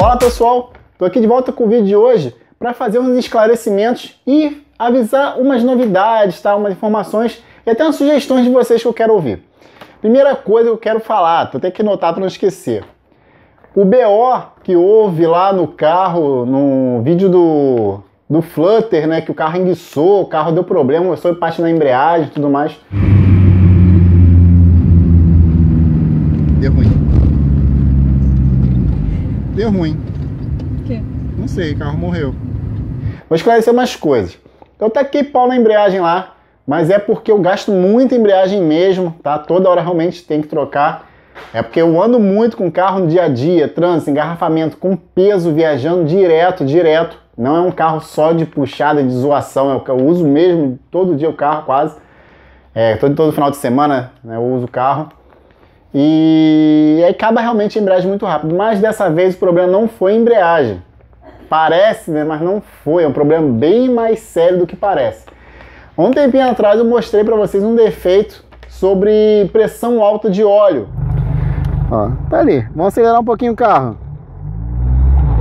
Fala pessoal, tô aqui de volta com o vídeo de hoje para fazer uns esclarecimentos e avisar umas novidades, tá? Umas informações e até umas sugestões de vocês que eu quero ouvir. Primeira coisa que eu quero falar, tô até que anotar para não esquecer. O BO que houve lá no carro, no vídeo do Flutter, né? Que o carro enguiçou, o carro deu problema, começou a parte na embreagem e tudo mais. Deu ruim. Deu ruim. O quê? Não sei, o carro morreu. Vou esclarecer umas coisas. Eu taquei pau na embreagem lá, mas é porque eu gasto muita embreagem mesmo, tá? Toda hora realmente tem que trocar. É porque eu ando muito com o carro no dia a dia, trânsito, engarrafamento, com peso, viajando direto. Não é um carro só de puxada, de zoação, eu uso mesmo todo dia o carro quase. Todo final de semana, né, eu uso o carro. E aí acaba realmente a embreagem muito rápido. Mas dessa vez o problema não foi a embreagem. Parece, né, mas não foi. É um problema bem mais sério do que parece. Um tempinho atrás eu mostrei para vocês um defeito sobre pressão alta de óleo. Ó, tá ali. Vamos acelerar um pouquinho o carro.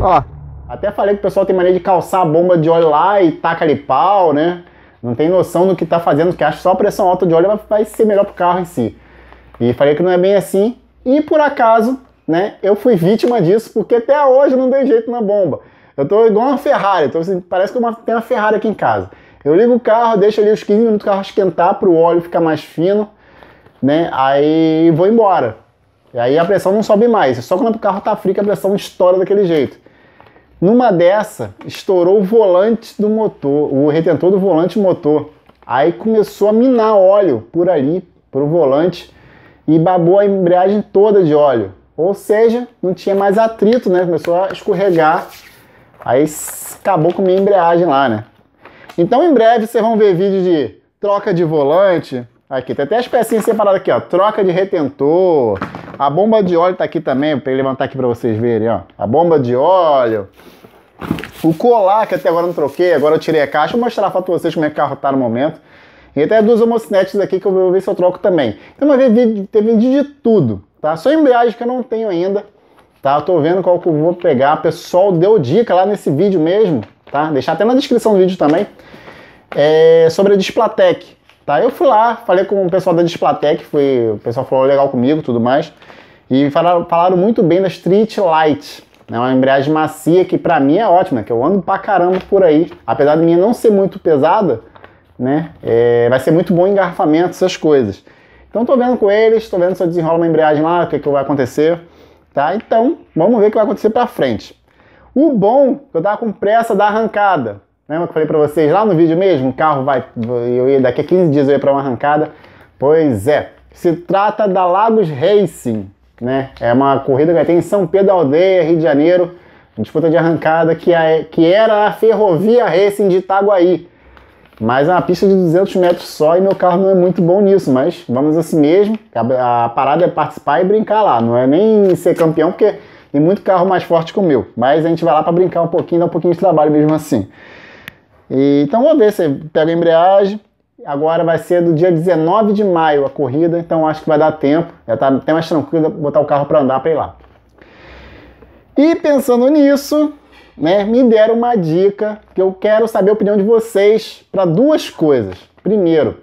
Ó, até falei que o pessoal tem mania de calçar a bomba de óleo lá e taca ali pau, né? Não tem noção do que tá fazendo, que acha que só a pressão alta de óleo vai ser melhor pro carro em si. E falei que não é bem assim. E por acaso, né, eu fui vítima disso, porque até hoje não dei jeito na bomba. Eu tô igual uma Ferrari, assim, parece que eu tenho uma Ferrari aqui em casa. Eu ligo o carro, deixo ali os 15 minutos o carro esquentar para o óleo ficar mais fino, né? Aí vou embora. E aí a pressão não sobe mais. Só quando o carro tá frio que a pressão estoura daquele jeito. Numa dessa, estourou o volante do motor, o retentor do volante motor. Aí começou a minar óleo por ali, pro volante, e babou a embreagem toda de óleo. Ou seja, não tinha mais atrito, né? Começou a escorregar. Aí acabou com a minha embreagem lá, né? Então em breve vocês vão ver vídeo de troca de volante. Aqui, tem até as pecinhas separadas aqui, ó. Troca de retentor. A bomba de óleo tá aqui também, para levantar aqui para vocês verem, ó. A bomba de óleo. O colar, que até agora não troquei, agora eu tirei a caixa. Vou mostrar a foto para vocês como é que o carro tá no momento. E até duas homocinetes aqui que eu vou ver se eu troco também. Então vai ver vídeo, tem vídeo de tudo, tá? Só embreagem que eu não tenho ainda, tá? Eu tô vendo qual que eu vou pegar. O pessoal deu dica lá nesse vídeo mesmo, tá? Deixar até na descrição do vídeo também. Sobre a Displatec, tá? Eu fui lá, falei com o pessoal da Displatec, o pessoal falou legal comigo, tudo mais. E falaram muito bem da Street Light, né? Uma embreagem macia que pra mim é ótima, que eu ando pra caramba por aí. Apesar de minha não ser muito pesada, né? Vai ser muito bom em engarrafamento, essas coisas. Então tô vendo com eles, tô vendo se eu desenrolo uma embreagem lá, o que vai acontecer, tá? Então, vamos ver o que vai acontecer pra frente. O bom, eu tava com pressa da arrancada. Lembra que eu falei pra vocês lá no vídeo mesmo? O carro daqui a 15 dias eu ia pra uma arrancada. Pois é, se trata da Lagos Racing, né? É uma corrida que tem em São Pedro da Aldeia, Rio de Janeiro, disputa de arrancada que era a Ferrovia Racing de Itaguaí. Mas é uma pista de 200 metros só e meu carro não é muito bom nisso, mas vamos assim mesmo. A parada é participar e brincar lá, não é nem ser campeão, porque tem muito carro mais forte que o meu. Mas a gente vai lá pra brincar um pouquinho, dar um pouquinho de trabalho mesmo assim. Então vamos ver se pega a embreagem. Agora vai ser do dia 19 de maio a corrida, então acho que vai dar tempo. Já tá até mais tranquilo botar o carro para andar para ir lá. E pensando nisso, né, me deram uma dica que eu quero saber a opinião de vocês para duas coisas. Primeiro,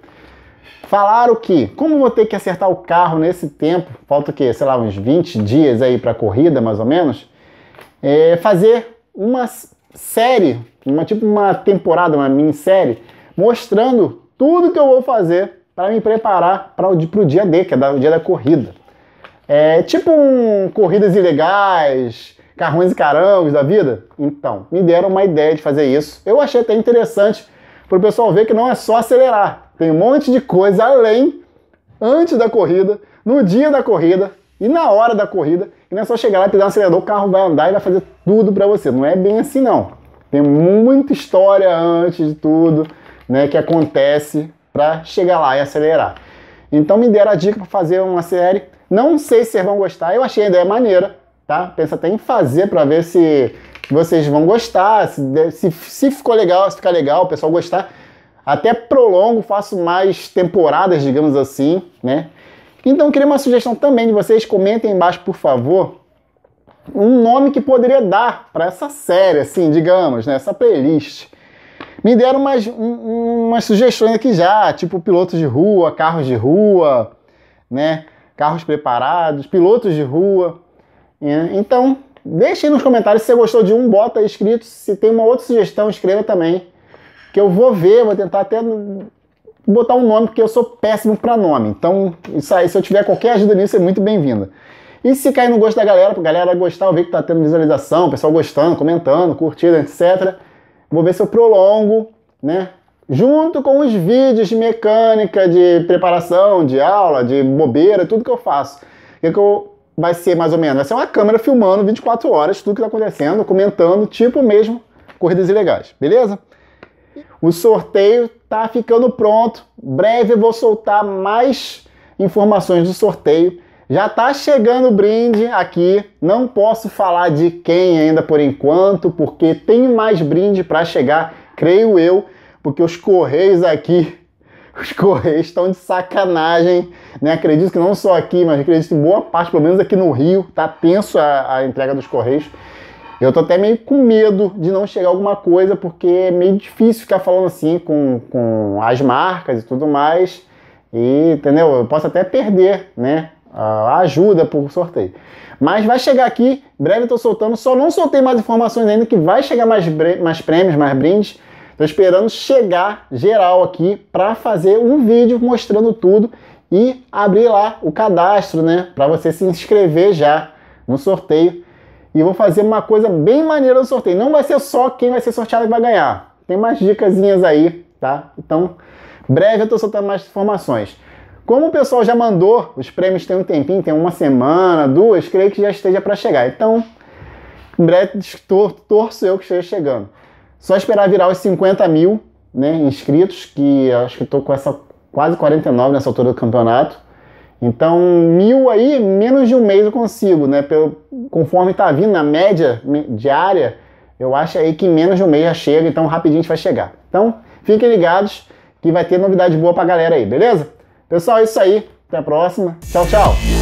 falaram que, como vou ter que acertar o carro nesse tempo, falta o quê? Sei lá, uns 20 dias aí para a corrida, mais ou menos, fazer uma série, uma temporada, uma minissérie, mostrando tudo que eu vou fazer para me preparar para o dia D, que é o dia da corrida. Tipo corridas ilegais, carrões e carambos da vida. Então, me deram uma ideia de fazer isso. Eu achei até interessante para o pessoal ver que não é só acelerar. Tem um monte de coisa além, antes da corrida, no dia da corrida e na hora da corrida. E não é só chegar lá e pisar no acelerador, o carro vai andar e vai fazer tudo para você. Não é bem assim, não. Tem muita história antes de tudo, né, que acontece para chegar lá e acelerar. Então me deram a dica para fazer uma série. Não sei se vocês vão gostar. Eu achei a ideia maneira, tá? Pensa até em fazer para ver se vocês vão gostar, se ficou legal, se ficar legal, o pessoal gostar. Até prolongo, faço mais temporadas, digamos assim, né? Então eu queria uma sugestão também de vocês. Comentem embaixo, por favor, um nome que poderia dar para essa série, assim, digamos, né? Essa playlist. Me deram umas sugestões aqui já, tipo pilotos de rua, carros de rua, né? Carros preparados, pilotos de rua. Então, deixe aí nos comentários se você gostou de um, bota aí escrito. Se tem uma outra sugestão, escreva também. Que eu vou ver, vou tentar até botar um nome, porque eu sou péssimo para nome. Então, isso aí, se eu tiver qualquer ajuda nisso, é muito bem-vinda. E se cair no gosto da galera, pra galera gostar, eu ver que tá tendo visualização, o pessoal gostando, comentando, curtindo, etc. Vou ver se eu prolongo, né? Junto com os vídeos de mecânica, de preparação, de aula, de bobeira, tudo que eu faço. Vai ser mais ou menos? Vai ser uma câmera filmando 24 horas, tudo que tá acontecendo, comentando, tipo mesmo corridas ilegais, beleza? O sorteio tá ficando pronto. Breve eu vou soltar mais informações do sorteio. Já tá chegando o brinde aqui. Não posso falar de quem ainda por enquanto, porque tem mais brinde para chegar, creio eu, porque os correios aqui, os correios estão de sacanagem, né? Acredito que não só aqui, mas acredito que em boa parte, pelo menos aqui no Rio, tá tenso a entrega dos correios. Eu tô até meio com medo de não chegar alguma coisa, porque é meio difícil ficar falando assim com as marcas e tudo mais. E, entendeu? Eu posso até perder, né, a ajuda por sorteio. Mas vai chegar aqui, em breve eu tô soltando. Só não soltei mais informações ainda, que vai chegar mais prêmios, mais brindes. Tô esperando chegar geral aqui para fazer um vídeo mostrando tudo e abrir lá o cadastro, né, para você se inscrever já no sorteio. E vou fazer uma coisa bem maneira no sorteio. Não vai ser só quem vai ser sorteado que vai ganhar. Tem mais dicasinhas aí, tá? Então, breve eu tô soltando mais informações. Como o pessoal já mandou, os prêmios tem um tempinho, tem uma semana, duas, creio que já esteja para chegar. Então, em breve torço eu que esteja chegando. Só esperar virar os 50 mil, né, inscritos, que acho que estou com essa quase 49 nessa altura do campeonato. Então, 1000 aí, menos de um mês eu consigo, né? Conforme tá vindo na média diária, eu acho aí que em menos de um mês já chega, então rapidinho a gente vai chegar. Então, fiquem ligados que vai ter novidade boa pra galera aí, beleza? Pessoal, é isso aí. Até a próxima. Tchau, tchau.